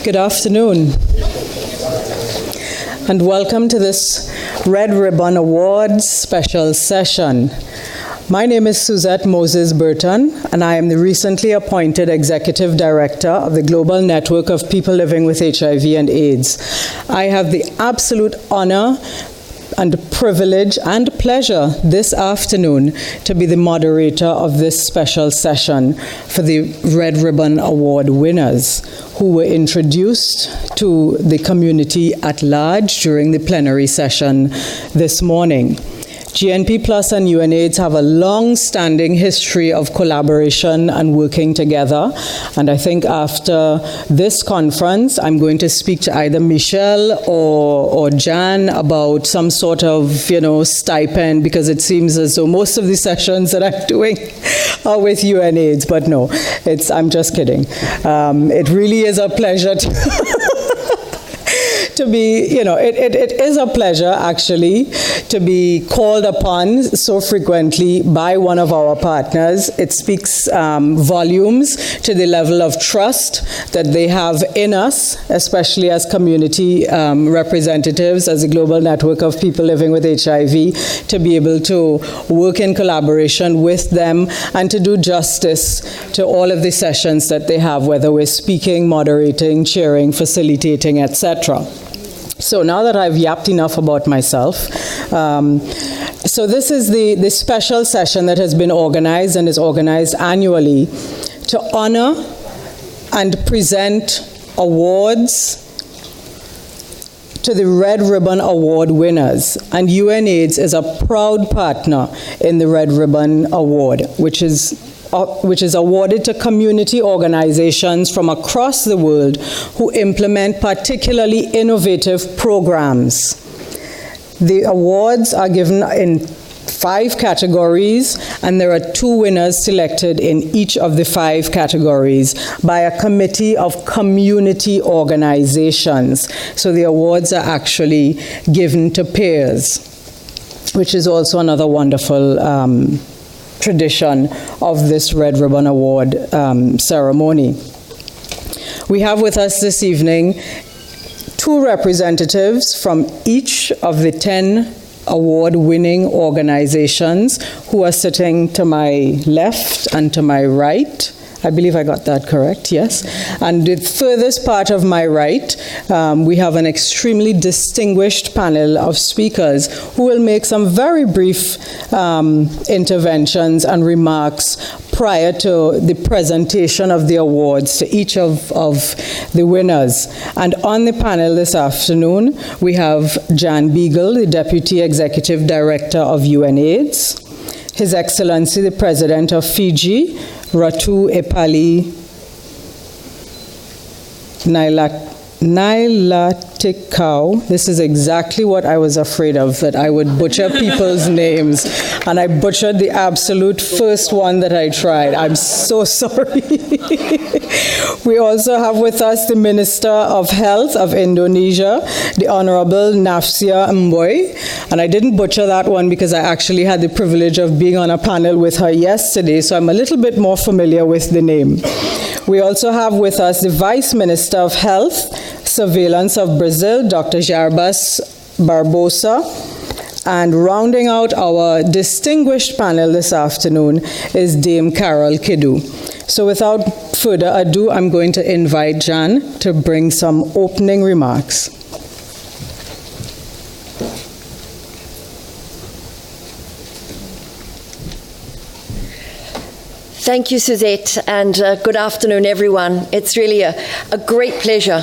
Good afternoon, and welcome to this Red Ribbon Awards special session. My name is Suzette Moses Burton, and I am the recently appointed Executive Director of the Global Network of People Living with HIV and AIDS. I have the absolute honor and privilege and pleasure this afternoon to be the moderator of this special session for the Red Ribbon Award winners who were introduced to the community at large during the plenary session this morning. GNP Plus and UNAIDS have a long-standing history of collaboration and working together, and I think after this conference, I'm going to speak to either Michelle or Jan about some sort of, stipend, because it seems as though most of the sessions that I'm doing are with UNAIDS, but no, I'm just kidding. It really is a pleasure to be, it is a pleasure, actually, to be called upon so frequently by one of our partners. It speaks volumes to the level of trust that they have in us, especially as community representatives, as a global network of people living with HIV, to be able to work in collaboration with them and to do justice to all of the sessions that they have, whether we're speaking, moderating, chairing, facilitating, etc. So now that I've yapped enough about myself, so this is the special session that has been organized and is organized annually to honor and present awards to the Red Ribbon Award winners. And UNAIDS is a proud partner in the Red Ribbon Award, which is awarded to community organizations from across the world who implement particularly innovative programs. The awards are given in 5 categories, and there are 2 winners selected in each of the 5 categories by a committee of community organizations. So the awards are actually given to peers, which is also another wonderful tradition of this Red Ribbon Award ceremony. We have with us this evening 2 representatives from each of the 10 award-winning organizations who are sitting to my left and to my right. I believe I got that correct, yes. And the furthest part of my right, we have an extremely distinguished panel of speakers who will make some very brief interventions and remarks prior to the presentation of the awards to each of the winners. And on the panel this afternoon, we have Jan Beagle, the Deputy Executive Director of UNAIDS, His Excellency the President of Fiji, Ratu Epali Nailatikau. This is exactly what I was afraid of, that I would butcher people's names. And I butchered the absolute first one that I tried. I'm so sorry. We also have with us the Minister of Health of Indonesia, the Honorable Nafsia Mboy. And I didn't butcher that one because I actually had the privilege of being on a panel with her yesterday, so I'm a little bit more familiar with the name. We also have with us the Vice Minister of Health, Surveillance of Brazil, Dr. Jarbas Barbosa. And rounding out our distinguished panel this afternoon is Dame Carol Kidu. So without further ado, I'm going to invite Jan to bring some opening remarks. Thank you, Suzette, and good afternoon, everyone. It's really a great pleasure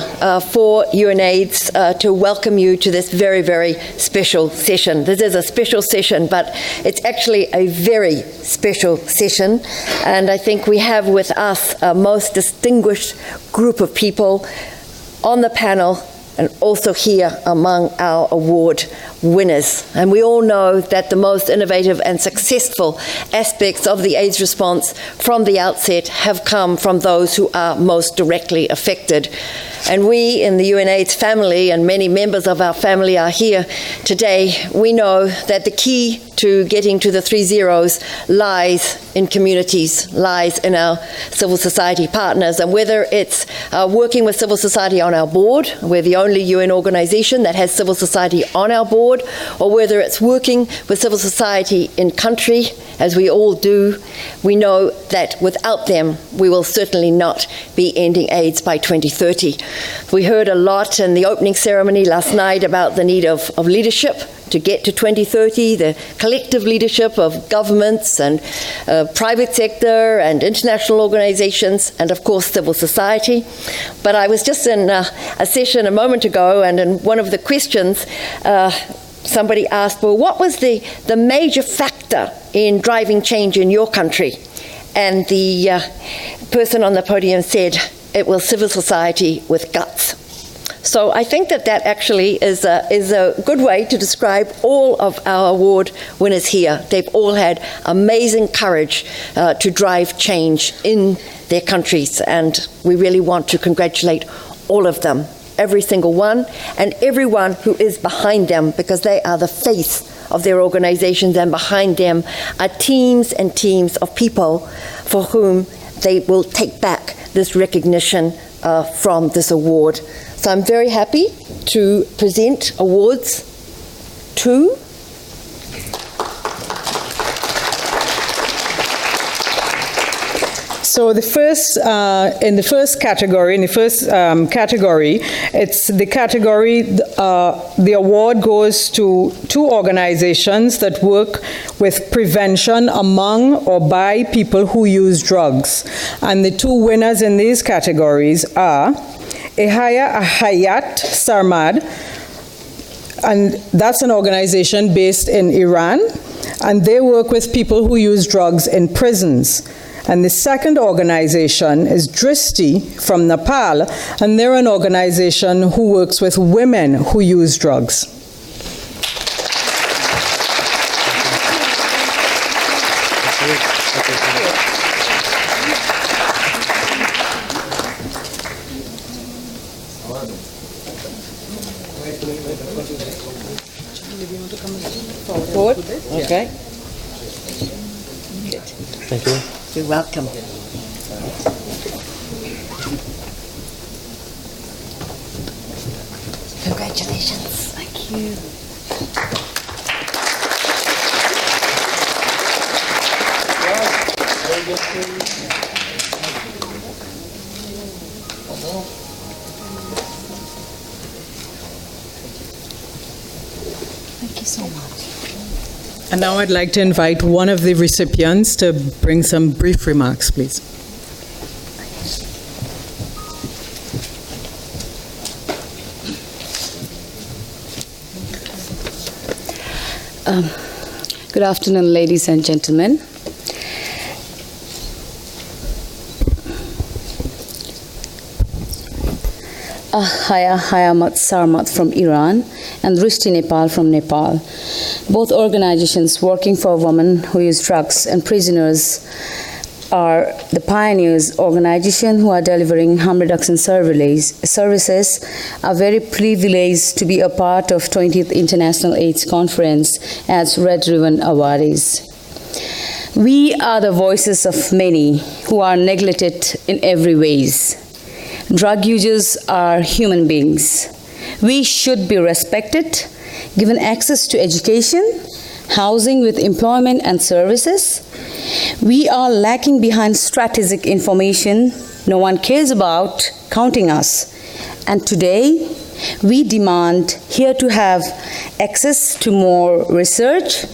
for UNAIDS to welcome you to this very, very special session. This is a special session, but it's actually a very special session, and I think we have with us a most distinguished group of people on the panel and also here among our award winners. And we all know that the most innovative and successful aspects of the AIDS response from the outset have come from those who are most directly affected. And we in the UNAIDS family, and many members of our family are here today, we know that the key to getting to the 3 zeros lies in communities, lies in our civil society partners. And whether it's working with civil society on our board, we're the only UN organization that has civil society on our board, or whether it's working with civil society in country, as we all do, we know that without them, we will certainly not be ending AIDS by 2030. We heard a lot in the opening ceremony last night about the need of leadership to get to 2030, the collective leadership of governments and private sector and international organizations, and of course civil society. But I was just in a session a moment ago, and in one of the questions, somebody asked, well, what was the major factor in driving change in your country? And the person on the podium said, it was civil society with guts. So I think that actually is a good way to describe all of our award winners here. They've all had amazing courage to drive change in their countries, and we really want to congratulate all of them, every single one, and everyone who is behind them, because they are the face of their organizations, and behind them are teams and teams of people for whom they will take back this recognition from this award. So I'm very happy to present awards to So the first, in the first category, it's the category, the award goes to 2 organizations that work with prevention among or by people who use drugs. And the 2 winners in these categories are Ehaya Hayat Sarmad, and that's an organization based in Iran, and they work with people who use drugs in prisons. And the second organization is Dristi from Nepal, and they're an organization who works with women who use drugs. Forward? Okay. Good. Thank you. You're welcome. Congratulations. Thank you. Thank you so much. And now I'd like to invite one of the recipients to bring some brief remarks, please. Good afternoon, ladies and gentlemen. Hayamat Sarmat from Iran and Drishti Nepal from Nepal. Both organizations working for women who use drugs and prisoners are the pioneers organization who are delivering harm reduction services, are very privileged to be a part of 20th International AIDS Conference as Red Ribbon awardees. We are the voices of many who are neglected in every ways. Drug users are human beings. We should be respected, given access to education, housing with employment and services. We are lacking behind strategic information no one cares about counting us. And today, we demand here to have access to more research,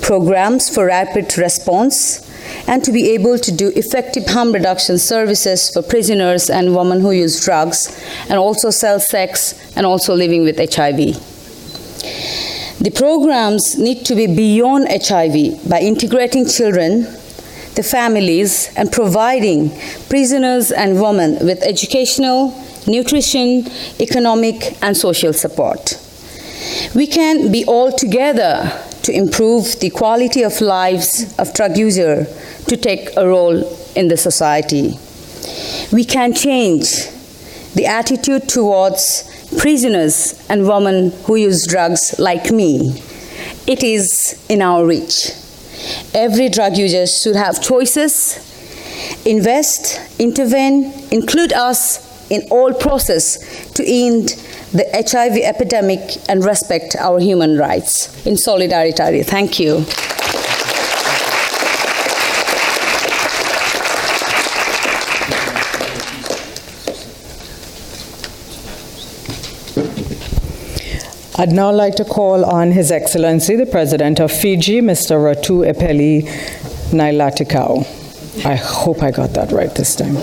programs for rapid response, and to be able to do effective harm reduction services for prisoners and women who use drugs, and also sell sex, and also living with HIV. The programs need to be beyond HIV by integrating children, the families, and providing prisoners and women with educational, nutrition, economic, and social support. We can be all together to improve the quality of lives of drug users to take a role in the society. We can change the attitude towards prisoners and women who use drugs like me. It is in our reach. Every drug user should have choices, invest, intervene, include us in all process to end the HIV epidemic and respect our human rights. In solidarity, thank you. I'd now like to call on His Excellency, the President of Fiji, Mr. Ratu Epeli Nailatikau. I hope I got that right this time.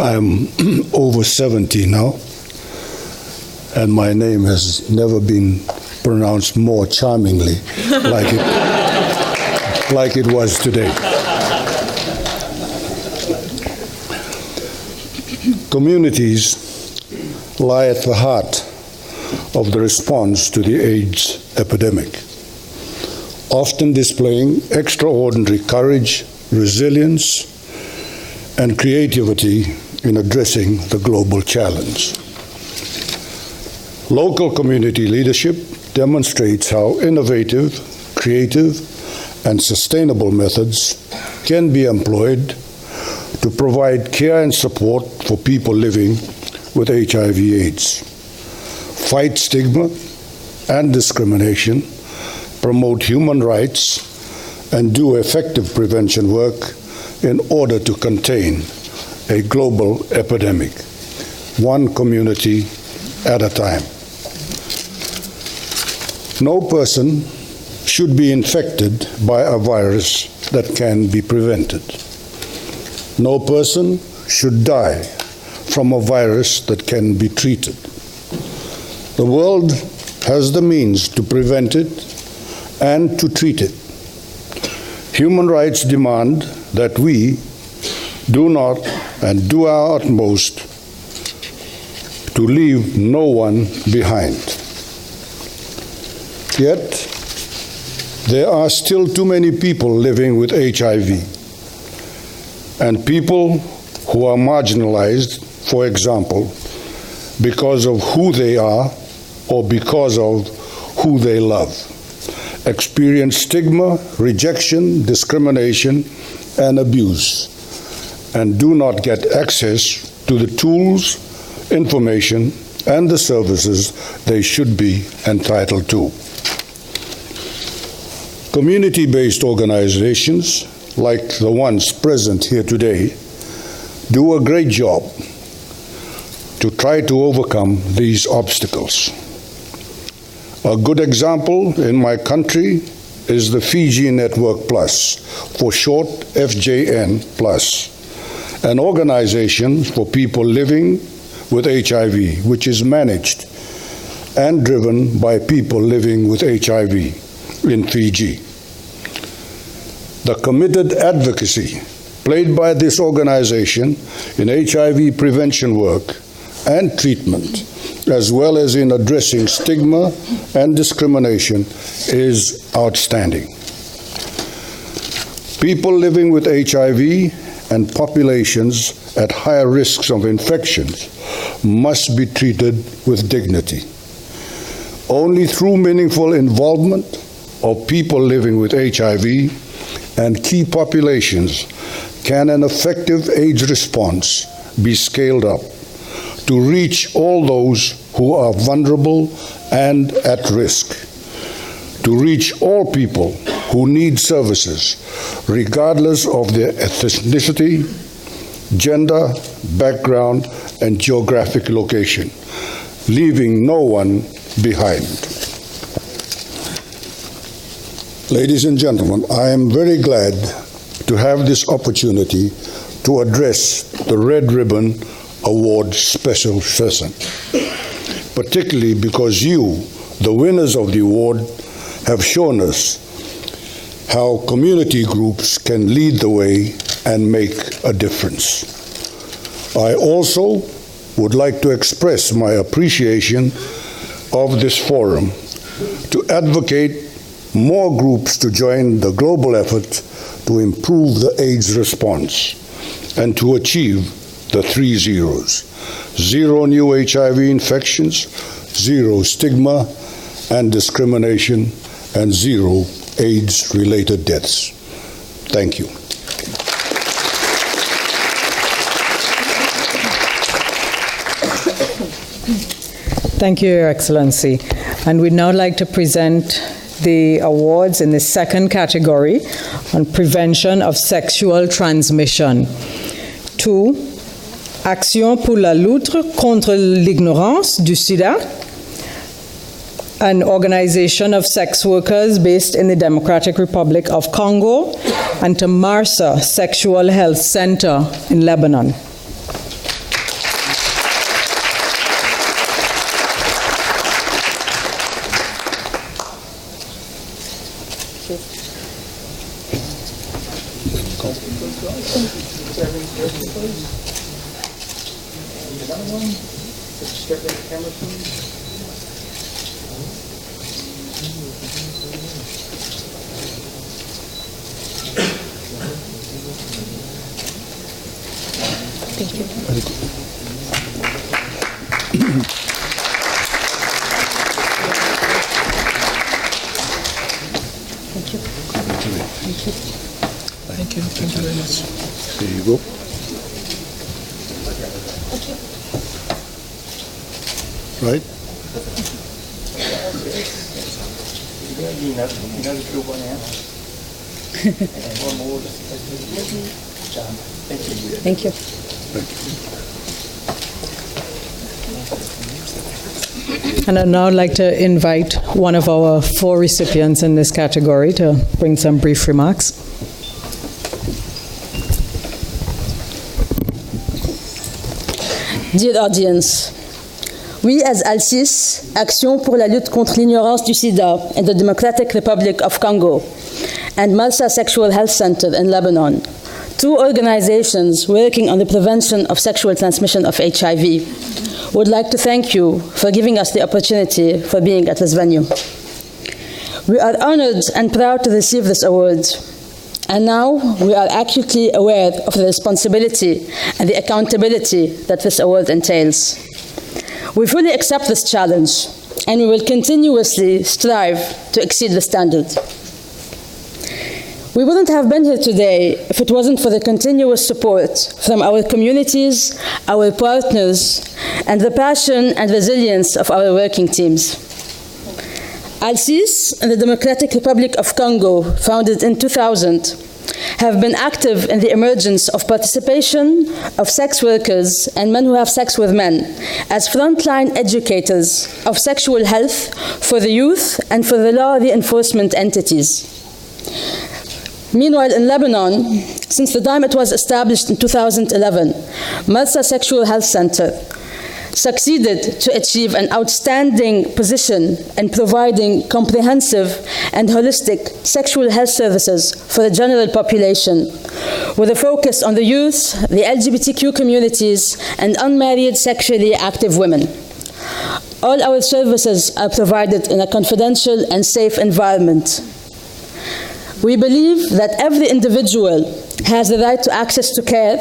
I'm over 70 now, and my name has never been pronounced more charmingly like it was today. Communities lie at the heart of the response to the AIDS epidemic, often displaying extraordinary courage, resilience, and creativity in addressing the global challenge. Local community leadership demonstrates how innovative, creative, and sustainable methods can be employed to provide care and support for people living with HIV/AIDS, fight stigma and discrimination, promote human rights, and do effective prevention work in order to contain a global epidemic, one community at a time. No person should be infected by a virus that can be prevented. No person should die from a virus that can be treated. The world has the means to prevent it and to treat it. Human rights demand that we do not and do our utmost to leave no one behind. Yet, there are still too many people living with HIV, and people who are marginalized, for example, because of who they are or because of who they love, experience stigma, rejection, discrimination, and abuse, and do not get access to the tools, information, and the services they should be entitled to. Community-based organizations, like the ones present here today, do a great job to try to overcome these obstacles. A good example in my country is the Fiji Network Plus, for short FJN Plus, an organization for people living with HIV, which is managed and driven by people living with HIV in Fiji. The committed advocacy played by this organization in HIV prevention work and treatment, as well as in addressing stigma and discrimination, is outstanding. People living with HIV and populations at higher risks of infections must be treated with dignity. Only through meaningful involvement of people living with HIV and key populations can an effective AIDS response be scaled up to reach all those who are vulnerable and at risk, to reach all people who need services, regardless of their ethnicity, gender, background, and geographic location, leaving no one behind. Ladies and gentlemen, I am very glad to have this opportunity to address the Red Ribbon Award special session, particularly because you, the winners of the award, have shown us how community groups can lead the way and make a difference. I also would like to express my appreciation of this forum to advocate more groups to join the global effort to improve the AIDS response and to achieve the 3 zeros: 0 new HIV infections, 0 stigma and discrimination, and 0 AIDS-related deaths. Thank you. Thank you, Your Excellency. And we'd now like to present the awards in the second category on prevention of sexual transmission to Action pour la lutte contre l'ignorance du SIDA, an organization of sex workers based in the Democratic Republic of Congo, and to MARSA Sexual Health Center in Lebanon. Thank you very much. There you go. Right? Thank you. And I'd now like to invite one of our 4 recipients in this category to bring some brief remarks. Dear audience, we as ALSIS, Action pour la lutte contre l'ignorance du SIDA in the Democratic Republic of Congo, and MARSA Sexual Health Center in Lebanon, 2 organizations working on the prevention of sexual transmission of HIV, would like to thank you for giving us the opportunity for being at this venue. We are honored and proud to receive this award. And now we are acutely aware of the responsibility and the accountability that this award entails. We fully accept this challenge, and we will continuously strive to exceed the standard. We wouldn't have been here today if it wasn't for the continuous support from our communities, our partners, and the passion and resilience of our working teams. ALSIS and the Democratic Republic of Congo, founded in 2000, have been active in the emergence of participation of sex workers and men who have sex with men as frontline educators of sexual health for the youth and for the law enforcement entities. Meanwhile, in Lebanon, since the time it was established in 2011, MARSA Sexual Health Center succeeded to achieve an outstanding position in providing comprehensive and holistic sexual health services for the general population, with a focus on the youth, the LGBTQ communities, and unmarried sexually active women. All our services are provided in a confidential and safe environment. We believe that every individual has the right to access to care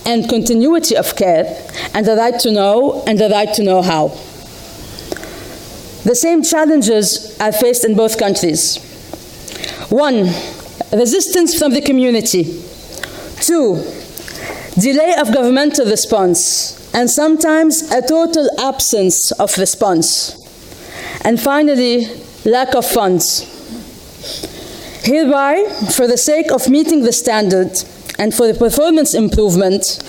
and continuity of care, and the right to know how. The same challenges are faced in both countries. 1, resistance from the community. 2, delay of governmental response, and sometimes a total absence of response. And finally, lack of funds. Hereby, for the sake of meeting the standard and for the performance improvement,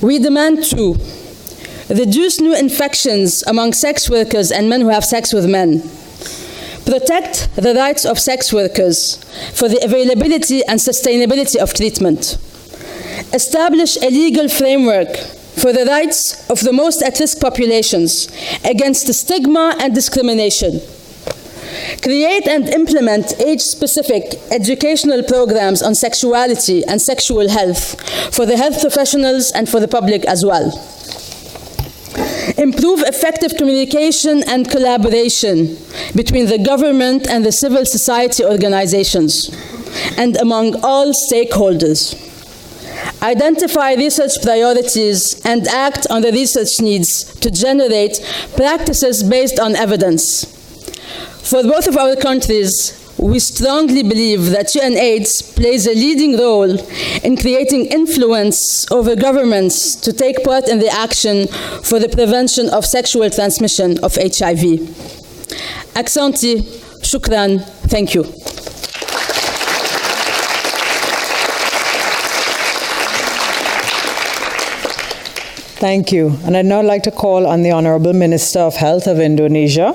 we demand to reduce new infections among sex workers and men who have sex with men, protect the rights of sex workers for the availability and sustainability of treatment, establish a legal framework for the rights of the most at-risk populations against stigma and discrimination. Create and implement age-specific educational programs on sexuality and sexual health for the health professionals and for the public as well. Improve effective communication and collaboration between the government and the civil society organizations and among all stakeholders. Identify research priorities and act on the research needs to generate practices based on evidence. For both of our countries, we strongly believe that UNAIDS plays a leading role in creating influence over governments to take part in the action for the prevention of sexual transmission of HIV. Aksanti, shukran, thank you. Thank you. And I'd now like to call on the Honorable Minister of Health of Indonesia,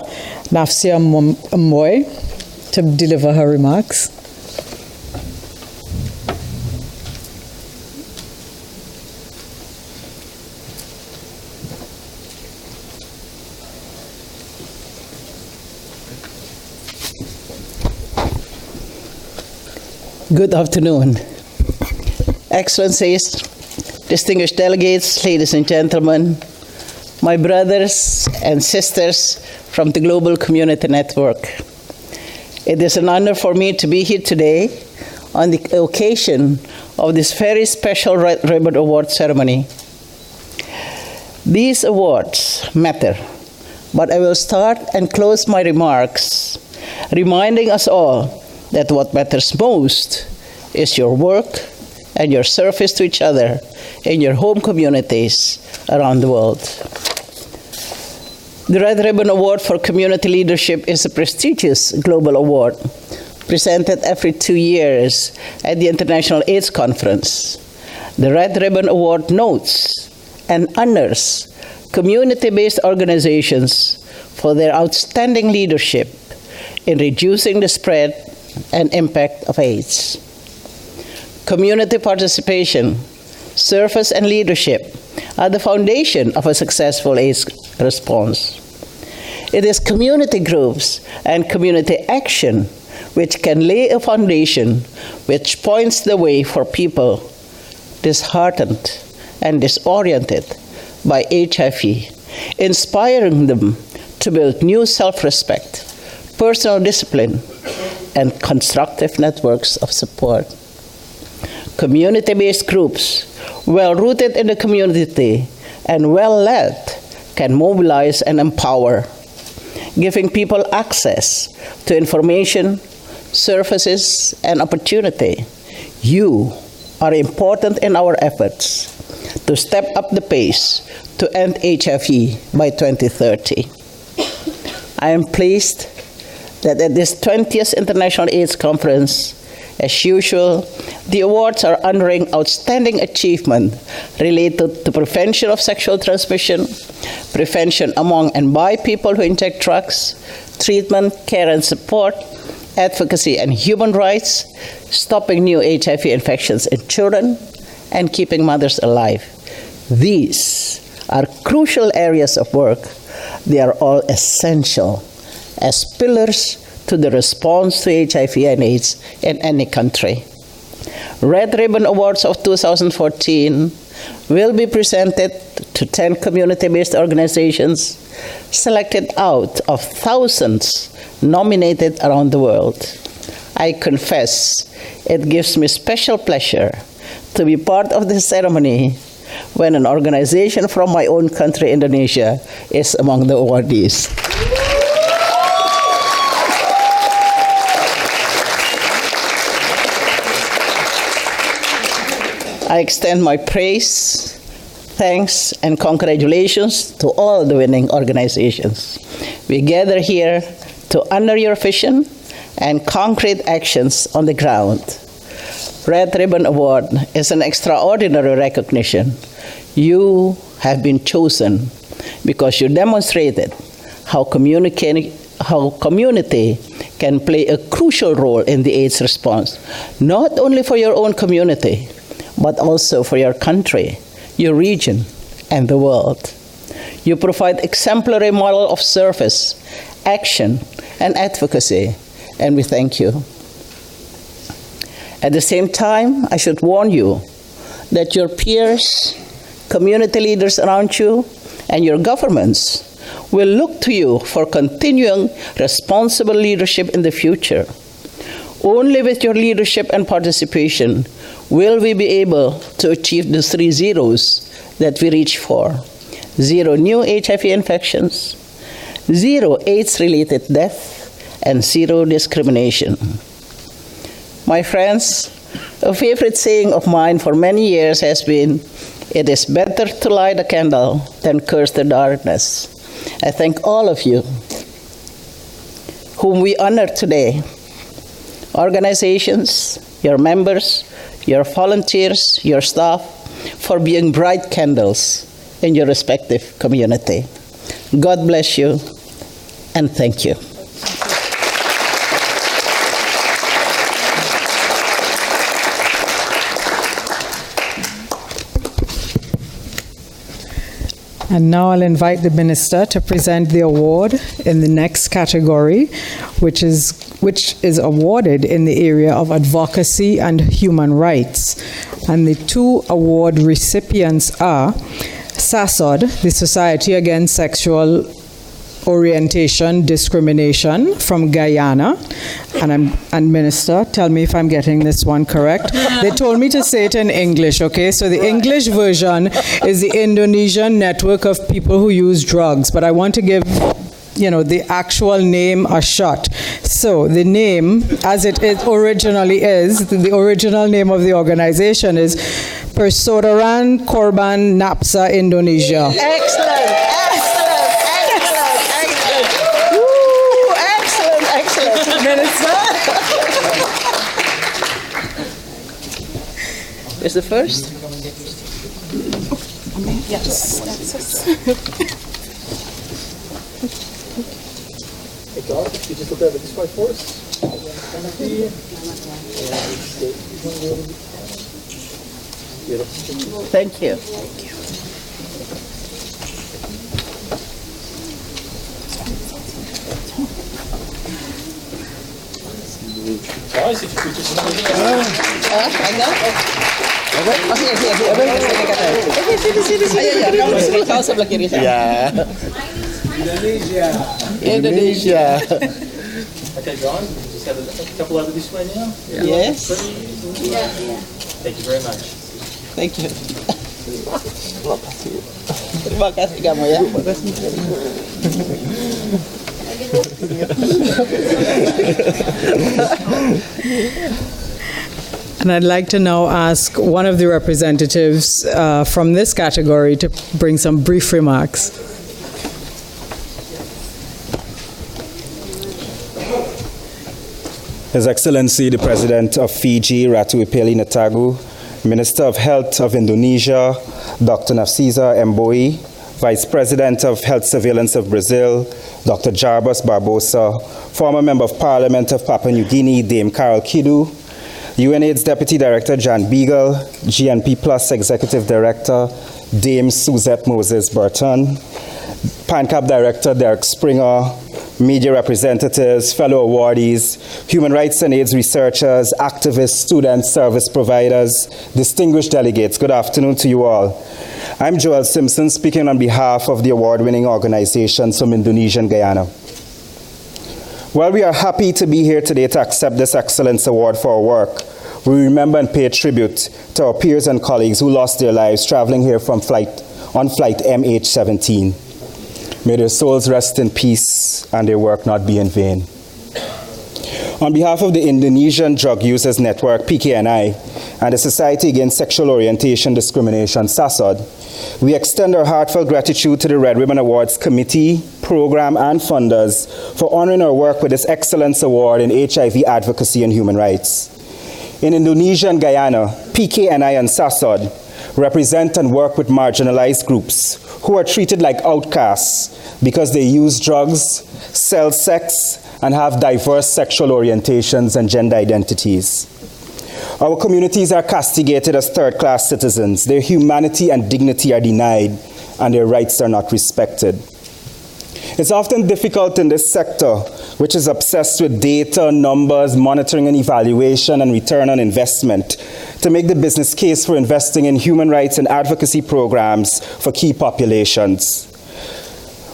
Nafsia Mboy, to deliver her remarks. Good afternoon. Excellencies, distinguished delegates, ladies and gentlemen, my brothers and sisters from the Global Community Network. It is an honor for me to be here today on the occasion of this very special Red Ribbon Award ceremony. These awards matter, but I will start and close my remarks reminding us all that what matters most is your work and your service to each other in your home communities around the world. The Red Ribbon Award for Community Leadership is a prestigious global award presented every 2 years at the International AIDS Conference. The Red Ribbon Award notes and honors community-based organizations for their outstanding leadership in reducing the spread and impact of AIDS. Community participation, service, and leadership are the foundation of a successful AIDS response. It is community groups and community action which can lay a foundation which points the way for people disheartened and disoriented by HIV, inspiring them to build new self-respect, personal discipline, and constructive networks of support. Community-based groups, well-rooted in the community and well-led, can mobilize and empower, giving people access to information, services, and opportunity. You are important in our efforts to step up the pace to end HIV by 2030. I am pleased that at this 20th International AIDS Conference, as usual, the awards are honoring outstanding achievement related to prevention of sexual transmission, prevention among and by people who inject drugs, treatment, care and support, advocacy and human rights, stopping new HIV infections in children, and keeping mothers alive. These are crucial areas of work. They are all essential as pillars to the response to HIV and AIDS in any country. Red Ribbon Awards of 2014 will be presented to 10 community-based organizations selected out of thousands nominated around the world. I confess it gives me special pleasure to be part of this ceremony when an organization from my own country, Indonesia, is among the awardees. I extend my praise, thanks, and congratulations to all the winning organizations. We gather here to honor your vision and concrete actions on the ground. Red Ribbon Award is an extraordinary recognition. You have been chosen because you demonstrated how community can play a crucial role in the AIDS response, not only for your own community, but also for your country, your region, and the world. You provide exemplary model of service, action, and advocacy, and we thank you. At the same time, I should warn you that your peers, community leaders around you, and your governments will look to you for continuing responsible leadership in the future. Only with your leadership and participation will we be able to achieve the 3 zeros that we reach for. 0 new HIV infections, 0 AIDS-related death, and 0 discrimination. My friends, a favorite saying of mine for many years has been, "It is better to light a candle than curse the darkness." I thank all of you whom we honor today, organizations, your members, your volunteers, your staff, for being bright candles in your respective community. God bless you, and thank you. And now I'll invite the Minister to present the award in the next category, which is awarded in the area of advocacy and human rights. And the 2 award recipients are SASOD, the Society Against Sexual Orientation Discrimination from Guyana. And Minister, tell me if I'm getting this one correct. They told me to say it in English, okay? So the English version is the Indonesian Network of People Who Use Drugs, but I want to give the actual name a shot. So the name, as it originally is, the original name of the organization is Persaudaraan Korban Napsa Indonesia. Excellent. Woo, excellent. Minister? Is the first? Yes, that's us. Hey, Carl, could you just look over this way for us? Thank you. Guys, if you could just Indonesia. Okay, guys, just have a couple over this way now. Yes. Thank you very much. Thank you. Terima kasih kamu ya. And I'd like to now ask one of the representatives from this category to bring some brief remarks. His Excellency, the President of Fiji, Ratu Ipeli Natagu, Minister of Health of Indonesia, Dr. Nafisa Mboi, Vice President of Health Surveillance of Brazil, Dr. Jarbas Barbosa, former Member of Parliament of Papua New Guinea, Dame Carol Kidu, UNAIDS Deputy Director Jan Beagle, GNP Plus Executive Director Dame Suzette Moses Burton, PANCAP Director Derek Springer, media representatives, fellow awardees, human rights and AIDS researchers, activists, students, service providers, distinguished delegates, good afternoon to you all. I'm Joel Simpson, speaking on behalf of the award-winning organizations from Indonesia and Guyana. While we are happy to be here today to accept this Excellence Award for our work, we remember and pay tribute to our peers and colleagues who lost their lives traveling here on flight MH17. May their souls rest in peace and their work not be in vain. On behalf of the Indonesian Drug Users Network, PKNI, and the Society Against Sexual Orientation Discrimination, SASOD, we extend our heartfelt gratitude to the Red Ribbon Awards Committee, program, and funders for honoring our work with this Excellence Award in HIV advocacy and human rights. In Indonesia and Guyana, PKNI and SASOD represent and work with marginalized groups who are treated like outcasts because they use drugs, sell sex, and have diverse sexual orientations and gender identities. Our communities are castigated as third-class citizens. Their humanity and dignity are denied, and their rights are not respected. It's often difficult in this sector, which is obsessed with data, numbers, monitoring and evaluation, and return on investment, to make the business case for investing in human rights and advocacy programs for key populations.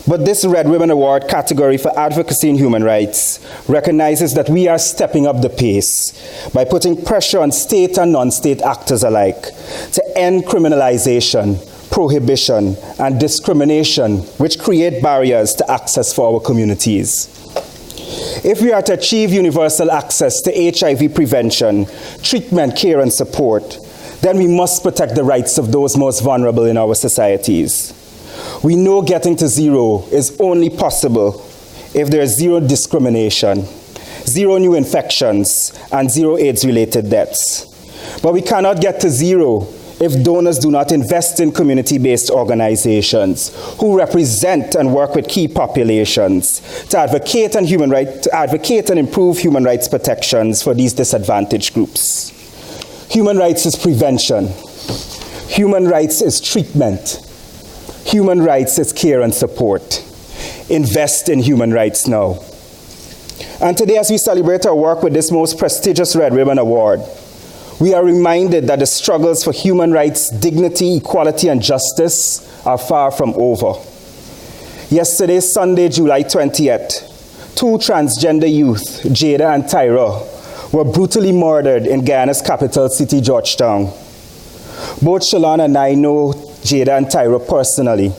But this Red Ribbon Award category for advocacy and human rights recognizes that we are stepping up the pace by putting pressure on state and non-state actors alike to end criminalization, prohibition, and discrimination, which create barriers to access for our communities. If we are to achieve universal access to HIV prevention, treatment, care, and support, then we must protect the rights of those most vulnerable in our societies. We know getting to zero is only possible if there is zero discrimination, zero new infections, and zero AIDS-related deaths. But we cannot get to zero if donors do not invest in community-based organizations who represent and work with key populations to advocate and improve human rights protections for these disadvantaged groups. Human rights is prevention. Human rights is treatment. Human rights is care and support. Invest in human rights now. And today, as we celebrate our work with this most prestigious Red Ribbon Award, we are reminded that the struggles for human rights, dignity, equality, and justice are far from over. Yesterday, Sunday, July 20th, two transgender youth, Jada and Tyra, were brutally murdered in Guyana's capital city, Georgetown. Both Shalon and I know Jada and Tyra personally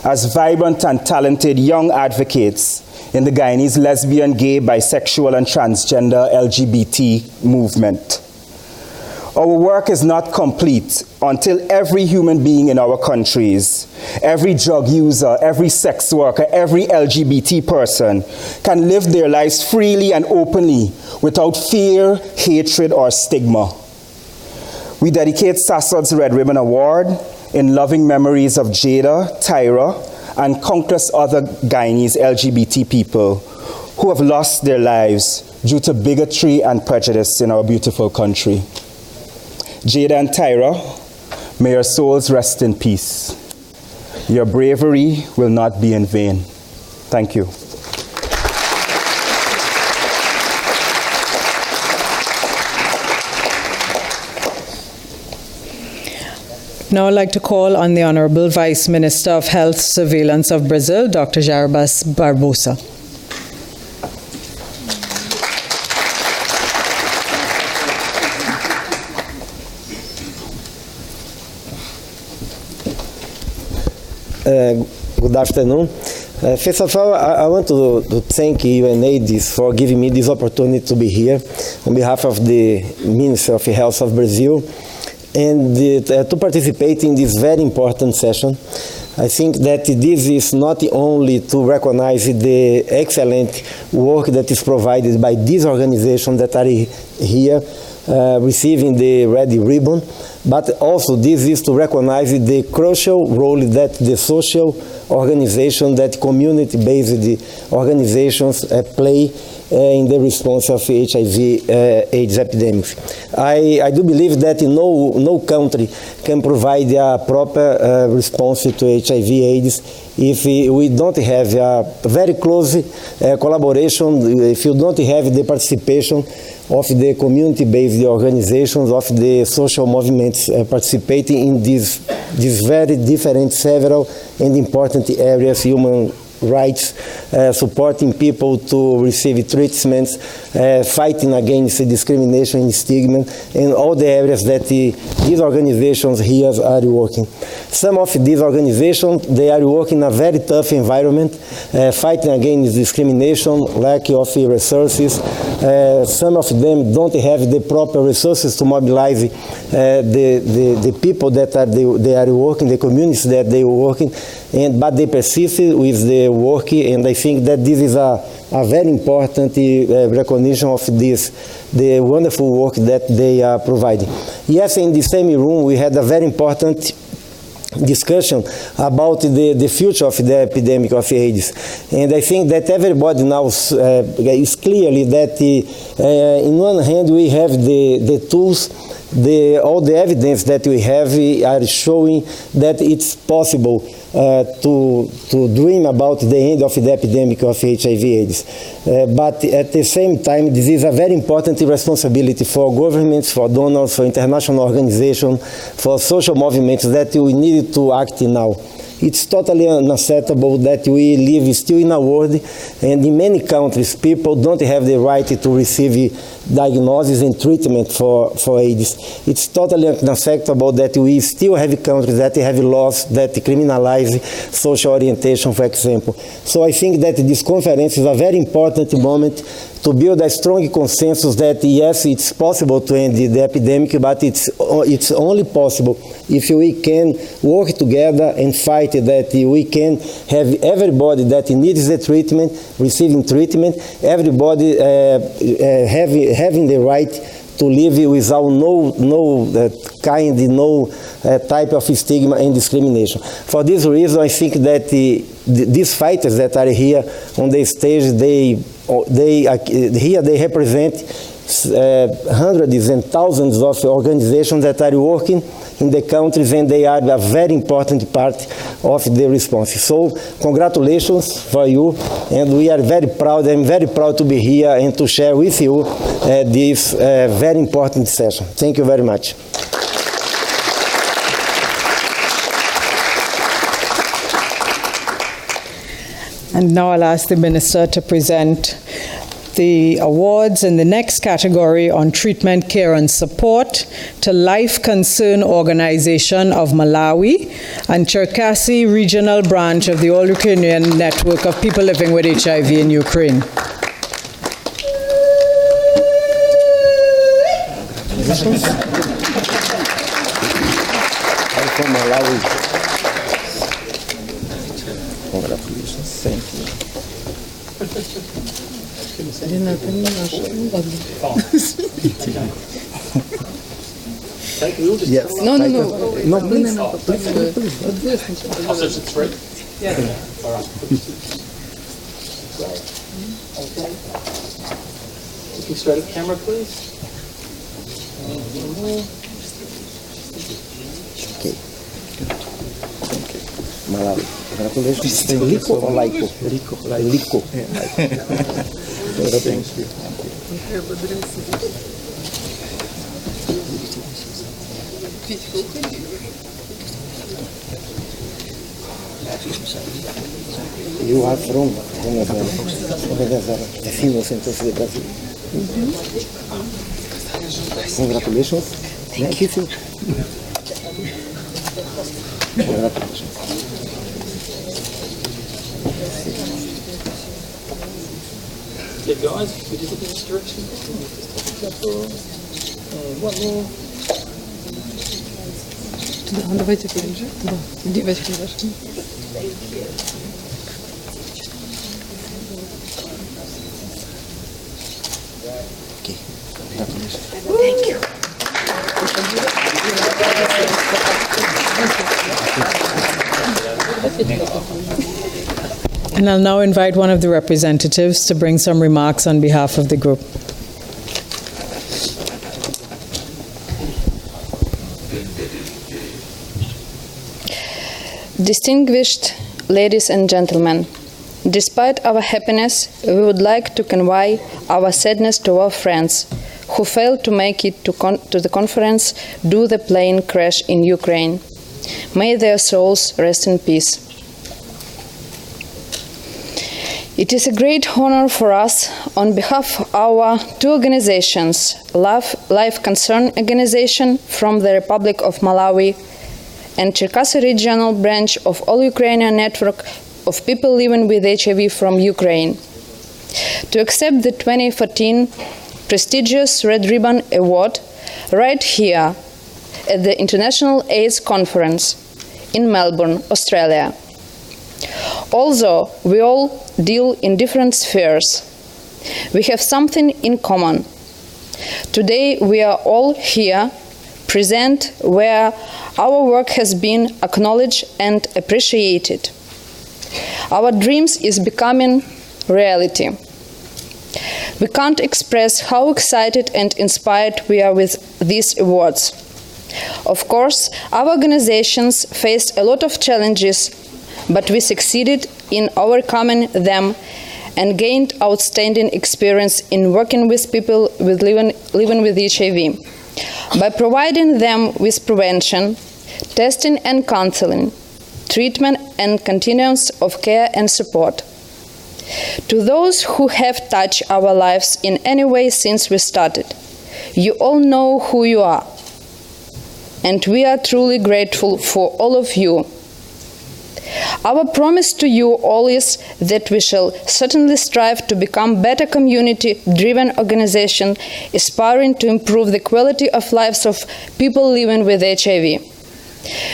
as vibrant and talented young advocates in the Guyanese lesbian, gay, bisexual, and transgender LGBT movement. Our work is not complete until every human being in our countries, every drug user, every sex worker, every LGBT person can live their lives freely and openly without fear, hatred, or stigma. We dedicate SASOD's Red Ribbon Award in loving memories of Jada, Tyra, and countless other Guyanese LGBT people who have lost their lives due to bigotry and prejudice in our beautiful country. Jada and Tyra, may your souls rest in peace. Your bravery will not be in vain. Thank you. Now I'd like to call on the Honorable Vice Minister of Health Surveillance of Brazil, Dr. Jarbas Barbosa. Good afternoon. First of all, I want to thank UNAIDS for giving me this opportunity to be here on behalf of the Minister of Health of Brazil and to participate in this very important session. I think that this is not only to recognize the excellent work that is provided by these organizations that are here receiving the Red Ribbon, but also this is to recognize the crucial role that the social organizations, that community-based organizations play in the response of HIV/AIDS epidemics. I do believe that no country can provide a proper response to HIV/AIDS if we don't have a very close collaboration, if you don't have the participation of the community-based organizations, of the social movements participating in these very different, several and important areas, human rights, supporting people to receive treatments, fighting against discrimination and stigma, and all the areas that these organizations here are working. Some of these organizations, they are working in a very tough environment, fighting against discrimination, lack of resources. Some of them don't have the proper resources to mobilize the people that they are working, the communities that they are working, but they persist with the work, and I think that this is a very important recognition of the wonderful work that they are providing. Yes, in the same room we had a very important discussion about the future of the epidemic of AIDS. And I think that everybody now is clearly that in one hand we have the tools, all the evidence that we have are showing that it's possible to dream about the end of the epidemic of HIV/AIDS. But at the same time, this is a very important responsibility for governments, for donors, for international organizations, for social movements that we need to act now. It's totally unacceptable that we live still in a world, and in many countries, people don't have the right to receive diagnosis and treatment for AIDS. It's totally unacceptable that we still have countries that have laws that criminalize social orientation, for example. So I think that this conference is a very important moment to build a strong consensus that yes, it's possible to end the epidemic, but it's only possible if we can work together and fight that we can have everybody that needs the treatment receiving treatment, everybody having the right to live without no type of stigma and discrimination. For this reason, I think that these fighters that are here on the stage, they represent hundreds and thousands of organizations that are working in the countries, and they are a very important part of the response. So congratulations for you, and we are very proud. I'm very proud to be here and to share with you this very important session. Thank you very much. And now I'll ask the Minister to present the awards in the next category on treatment, care, and support to Life Concern Organization of Malawi and Cherkasy Regional Branch of the All Ukrainian Network of People Living with HIV in Ukraine. From Malawi. Congratulations. Thank you. Yes. No, please. Also, it's right? Yeah. All right. Okay. Looking straight at the camera, please. Okay. Malawi. Congratulations. Lico or Lico? Lico. Thank you. You are from Venezuela, the female centers of Brazil. Congratulations. Thank you. Congratulations. Okay, guys, we just look in this direction. One more. Давайте поближе. Девочки ваши. Okay. Congratulations. Thank you. And I'll now invite one of the representatives to bring some remarks on behalf of the group. Distinguished ladies and gentlemen, despite our happiness, we would like to convey our sadness to our friends who failed to make it to the conference due to the plane crash in Ukraine. May their souls rest in peace. It is a great honor for us, on behalf of our two organizations, Life Concern Organization from the Republic of Malawi and Cherkasy Regional Branch of All Ukrainian Network of People Living with HIV from Ukraine, to accept the 2014 prestigious Red Ribbon Award right here at the International AIDS Conference in Melbourne, Australia. Although we all deal in different spheres, we have something in common. Today we are all here present where our work has been acknowledged and appreciated. Our dreams is becoming reality. We can't express how excited and inspired we are with these awards. Of course, our organizations faced a lot of challenges, but we succeeded in overcoming them and gained outstanding experience in working with people living with HIV by providing them with prevention, testing and counseling, treatment and continuance of care and support. To those who have touched our lives in any way since we started, you all know who you are, and we are truly grateful for all of you. Our promise to you all is that we shall certainly strive to become better community-driven organization, aspiring to improve the quality of lives of people living with HIV.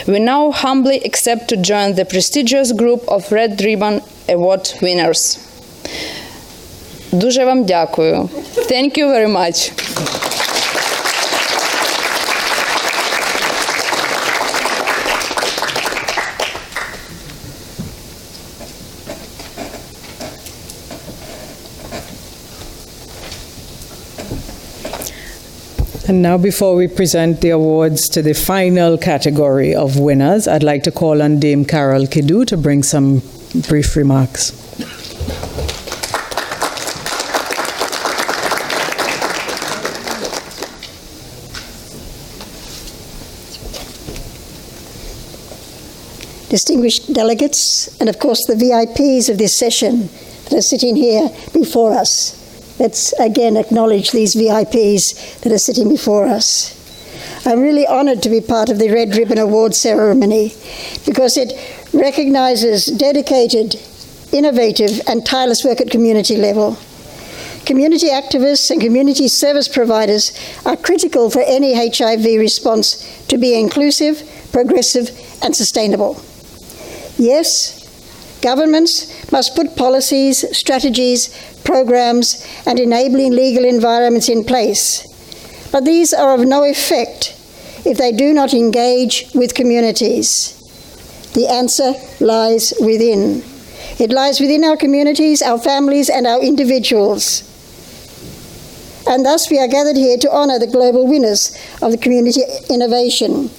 We now humbly accept to join the prestigious group of Red Ribbon Award winners. Дуже вам дякую. Thank you very much. And now, before we present the awards to the final category of winners, I'd like to call on Dame Carol Kidu to bring some brief remarks. Distinguished delegates, and of course the VIPs of this session that are sitting here before us. Let's again acknowledge these VIPs that are sitting before us. I'm really honored to be part of the Red Ribbon Award ceremony because it recognizes dedicated, innovative, and tireless work at community level. Community activists and community service providers are critical for any HIV response to be inclusive, progressive, and sustainable. Yes, governments must put policies, strategies, programs, and enabling legal environments in place. But these are of no effect if they do not engage with communities. The answer lies within. It lies within our communities, our families, and our individuals. And thus we are gathered here to honor the global winners of the community innovation.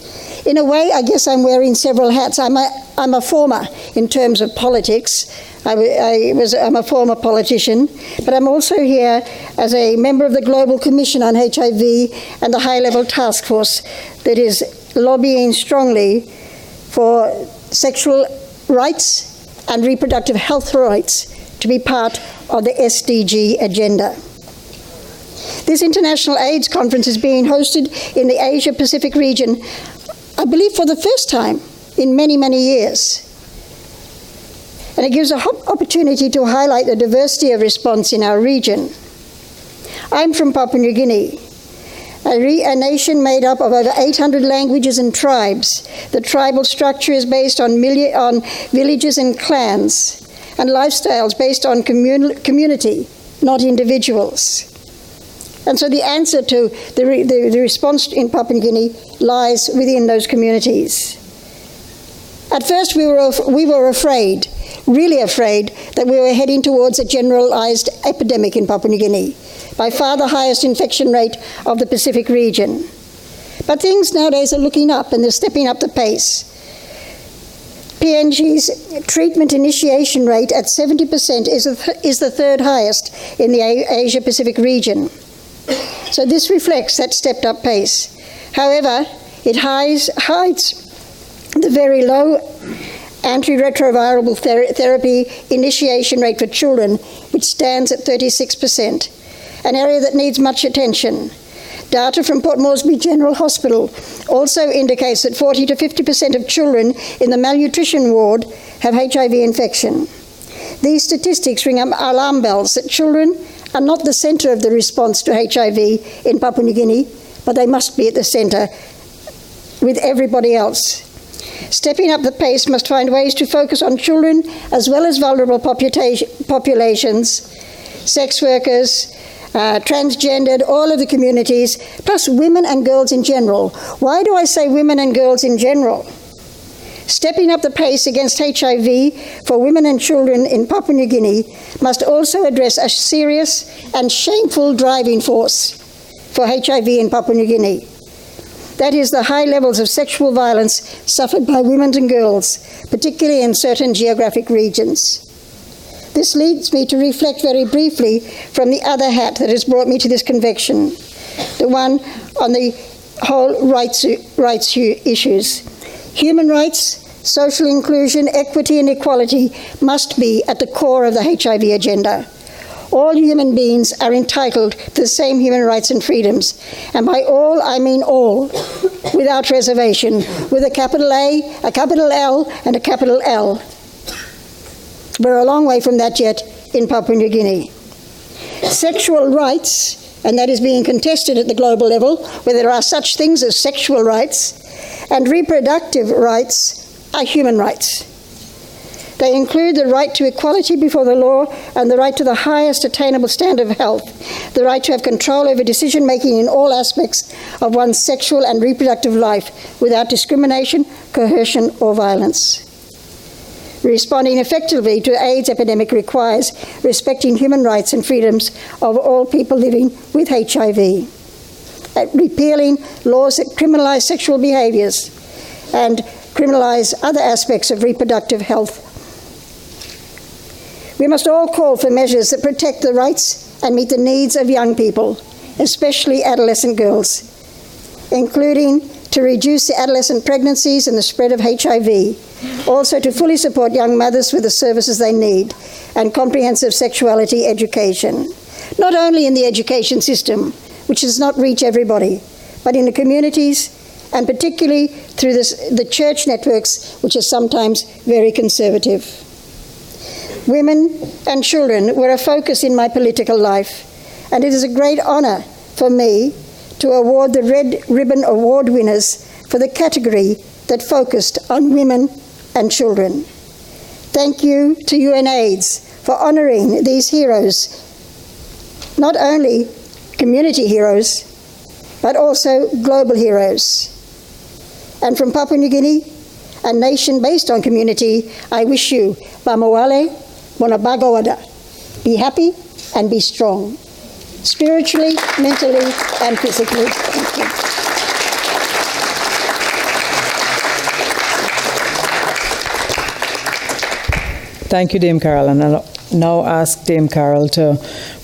In a way, I guess I'm wearing several hats. I'm a former in terms of politics. I'm a former politician, but I'm also here as a member of the Global Commission on HIV and the high-level task force that is lobbying strongly for sexual rights and reproductive health rights to be part of the SDG agenda. This International AIDS Conference is being hosted in the Asia-Pacific region, I believe for the first time in many, many years. And it gives an opportunity to highlight the diversity of response in our region. I'm from Papua New Guinea, a nation made up of over 800 languages and tribes. The tribal structure is based on villages and clans, and lifestyles based on community, not individuals. And so the answer to the response in Papua New Guinea lies within those communities. At first we were afraid, really afraid, that we were heading towards a generalized epidemic in Papua New Guinea, by far the highest infection rate of the Pacific region. But things nowadays are looking up and they're stepping up the pace. PNG's treatment initiation rate at 70% is the third highest in the Asia-Pacific region. So this reflects that stepped up pace. However, it hides the very low antiretroviral therapy initiation rate for children, which stands at 36%, an area that needs much attention. Data from Port Moresby General Hospital also indicates that 40 to 50% of children in the malnutrition ward have HIV infection. These statistics ring alarm bells that children are not the centre of the response to HIV in Papua New Guinea, but they must be at the centre with everybody else. Stepping up the pace must find ways to focus on children as well as vulnerable populations, sex workers, transgendered, all of the communities, plus women and girls in general. Why do I say women and girls in general? Stepping up the pace against HIV for women and children in Papua New Guinea must also address a serious and shameful driving force for HIV in Papua New Guinea. That is the high levels of sexual violence suffered by women and girls, particularly in certain geographic regions. This leads me to reflect very briefly from the other hat that has brought me to this conviction, the one on the whole rights issues. Human rights, social inclusion, equity and equality must be at the core of the HIV agenda. All human beings are entitled to the same human rights and freedoms, and by all I mean all, without reservation, with a capital A, a capital L and a capital L. We're a long way from that yet in Papua New Guinea. Sexual rights, and that is being contested at the global level, where there are such things as sexual rights, and reproductive rights are human rights. They include the right to equality before the law and the right to the highest attainable standard of health, the right to have control over decision-making in all aspects of one's sexual and reproductive life without discrimination, coercion, or violence. Responding effectively to the AIDS epidemic requires respecting human rights and freedoms of all people living with HIV. Repealing laws that criminalize sexual behaviors and criminalize other aspects of reproductive health. We must all call for measures that protect the rights and meet the needs of young people, especially adolescent girls, including to reduce the adolescent pregnancies and the spread of HIV, also to fully support young mothers with the services they need, and comprehensive sexuality education, not only in the education system, which does not reach everybody, but in the communities, and particularly through the church networks, which are sometimes very conservative. Women and children were a focus in my political life, and it is a great honor for me to award the Red Ribbon Award winners for the category that focused on women and children. Thank you to UNAIDS for honoring these heroes, not only community heroes, but also global heroes. And from Papua New Guinea, a nation based on community, I wish you Bamawale, Monabagawada. Be happy and be strong, spiritually, mentally, and physically. Thank you. Thank you, Dame Carol. And I'll now ask Dame Carol to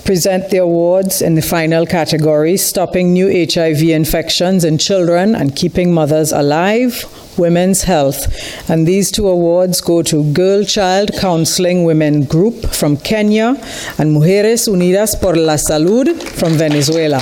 present the awards in the final category, Stopping New HIV Infections in Children and Keeping Mothers Alive, Women's Health. And these two awards go to Girl Child Counseling Women Group from Kenya and Mujeres Unidas por la Salud from Venezuela.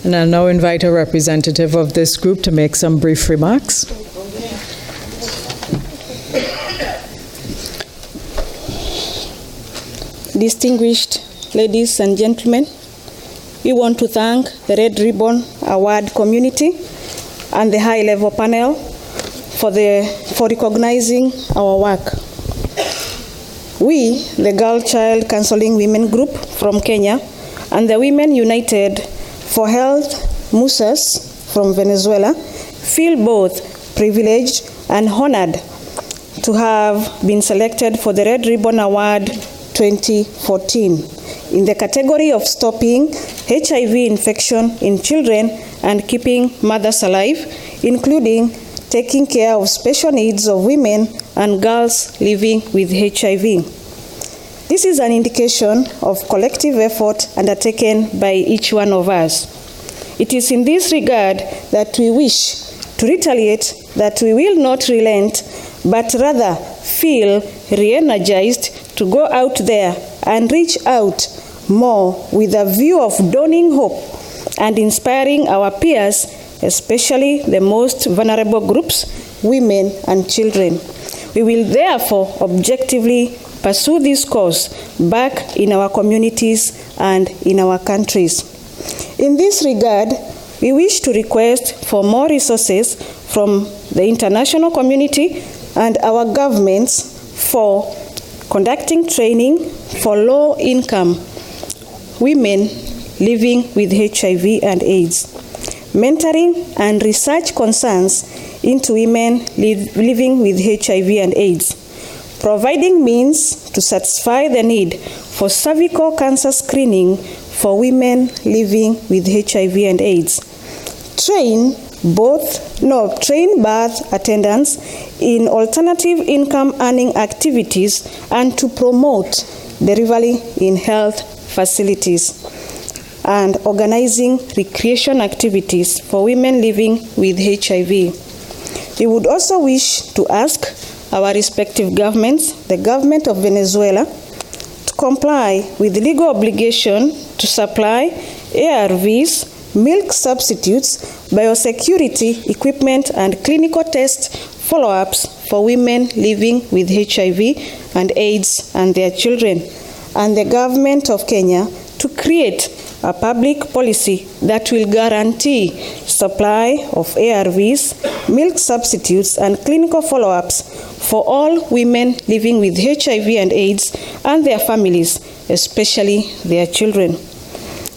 And I'll now invite a representative of this group to make some brief remarks. Distinguished ladies and gentlemen, we want to thank the Red Ribbon Award community and the high-level panel for recognizing our work. We, the Girl Child Counseling Women Group from Kenya, and the Women United for Health, Musas from Venezuela, feel both privileged and honored to have been selected for the Red Ribbon Award 2014 in the category of stopping HIV infection in children and keeping mothers alive, including taking care of special needs of women and girls living with HIV. This is an indication of collective effort undertaken by each one of us. It is in this regard that we wish to reiterate that we will not relent, but rather feel re-energized to go out there and reach out more with a view of dawning hope and inspiring our peers, especially the most vulnerable groups, women and children. We will therefore objectively pursue this cause back in our communities and in our countries. In this regard, we wish to request for more resources from the international community and our governments for conducting training for low-income women living with HIV and AIDS, mentoring and research concerns into women living with HIV and AIDS, providing means to satisfy the need for cervical cancer screening for women living with HIV and AIDS, train birth attendants in alternative income earning activities, and to promote delivery in health facilities, and organizing recreation activities for women living with HIV. We would also wish to ask our respective governments, the government of Venezuela, to comply with the legal obligation to supply ARVs, milk substitutes, biosecurity equipment, and clinical test follow-ups for women living with HIV and AIDS and their children, and the government of Kenya to create a public policy that will guarantee supply of ARVs, milk substitutes, and clinical follow-ups for all women living with HIV and AIDS and their families, especially their children.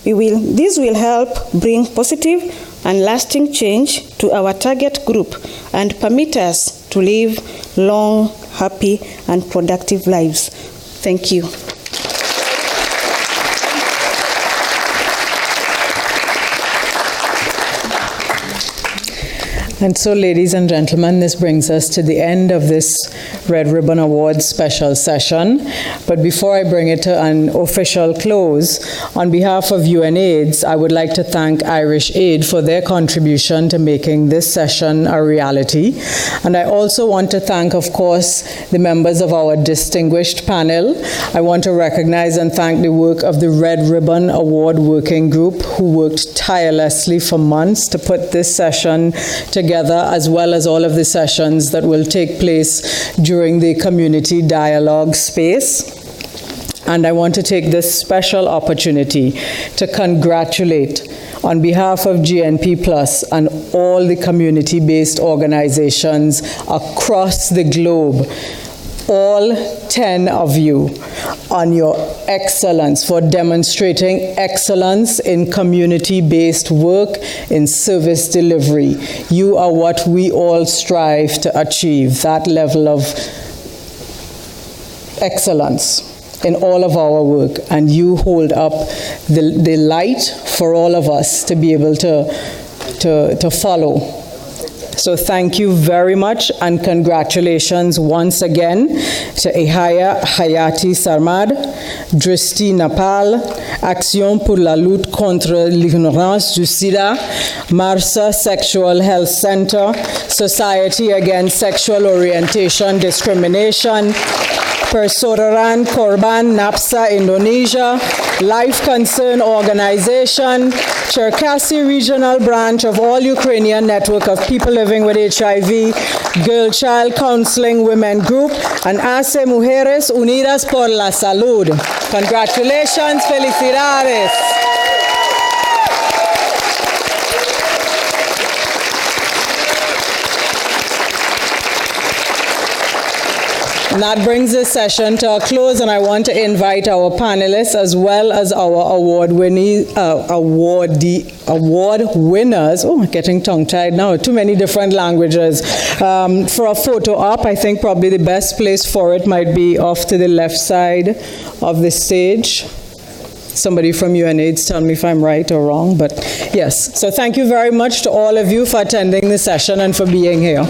This will help bring positive and lasting change to our target group and permit us to live long, happy, and productive lives. Thank you. And so, ladies and gentlemen, this brings us to the end of this Red Ribbon Awards special session. But before I bring it to an official close, on behalf of UNAIDS, I would like to thank Irish Aid for their contribution to making this session a reality. And I also want to thank, of course, the members of our distinguished panel. I want to recognize and thank the work of the Red Ribbon Award Working Group, who worked tirelessly for months to put this session together, as well as all of the sessions that will take place during the community dialogue space. And I want to take this special opportunity to congratulate, on behalf of GNP Plus and all the community-based organizations across the globe, all 10 of you on your excellence, for demonstrating excellence in community-based work, in service delivery. You are what we all strive to achieve, that level of excellence in all of our work, and you hold up the light for all of us to be able to follow. So thank you very much, and congratulations once again to Ehaya Hayati Sarmad, Dristi Napal, Action pour la lutte contre l'ignorance du SIDA, Marsa Sexual Health Center, Society Against Sexual Orientation Discrimination, Persaudaraan Korban, NAPSA Indonesia, Life Concern Organization, Cherkasy Regional Branch of All Ukrainian Network of People Living with HIV, Girl Child Counseling Women Group, and ACE Mujeres Unidas por la Salud. Congratulations, felicidades. And that brings this session to a close, and I want to invite our panelists as well as our award winners. Oh, I'm getting tongue-tied now. Too many different languages. For a photo op, I think probably the best place for it might be off to the left side of the stage. Somebody from UNAIDS tell me if I'm right or wrong, but yes. So thank you very much to all of you for attending the session and for being here.